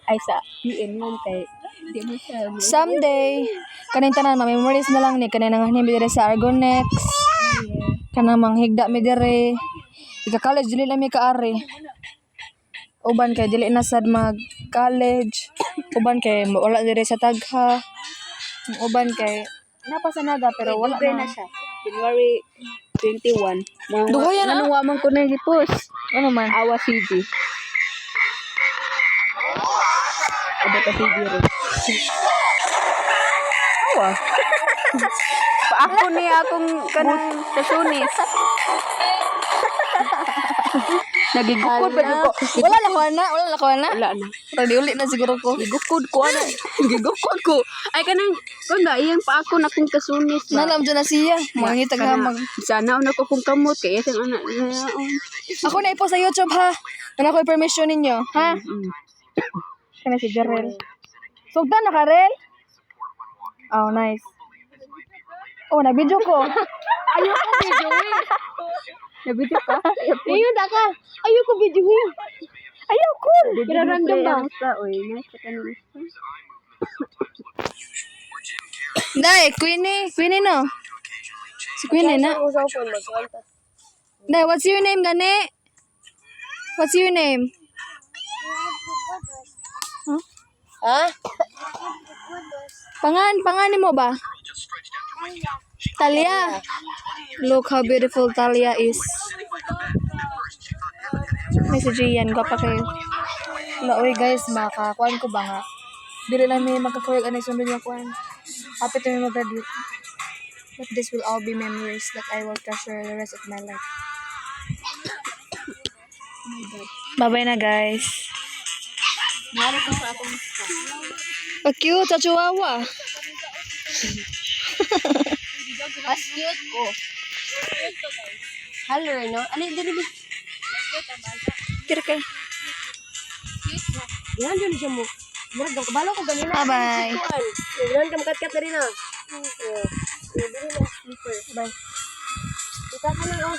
Ay sa PN man kay di mo siya. Someday, kaning tanan memories na lang ni kaning nangani mi dire sa Argonex. Kanang manghigda mi dire. Ika-college dili na mi kaari. Uban kay dili na sad mag-college. Uban kay wala dire sa Tagha. Uban kay napasanaga pero wala Dugay na. na siya. January 21. Dugoy yan, Nanuwa man ko na i-post. Ano man? Awa CD. Ada ka CD rin. Awa. Paako ni akong kanang kasunis. Nagigukod ba ko? Wala na ko na, wala na ko na. Wala na. Pero uli na siguro ko. Gigukod ko ana. Gigukod ko. Ay kanang kun ba iyang paako na kong kasunis. ba? Nalam dyan na siya. Mangita nga mag... Sana una ko kung kamot kaya sa anak na. Ako na ipo sa YouTube ha. Wala ko permission ninyo. Ha? Kana si Jarel. Sugdan na ka, Rel? Oh, nice. Oh, na-video ko. Ayoko videoin. Nabidyo ka? Ayun na ka. Ayoko videoin. Ayoko. Pero random ba? Oy, nice ka kanina. Dai, Queenie no. Si Queenie na. Dai, what's your name gani? What's your name? Huh? Ha? Pangan mo ba? Talia. Look how beautiful Talia is. Message yan, gwapa kayo. Uy guys, makakuan ko ba nga? Dili na may magkakuyag anay sundon yung kuan. Happy to me mag-graduate. But this will all be memories that I will treasure the rest of my life. Bye-bye na guys. Oh, cute, sa chihuahua. Mas cute ko. Hello, no? Ano yung dili? Kira ka. Yan dyan siya mo. Murag daw kabalo ko ganina. Bye-bye. Yan kam kat na rin ah. Bili na slipper. Bye. Kita ka na oh.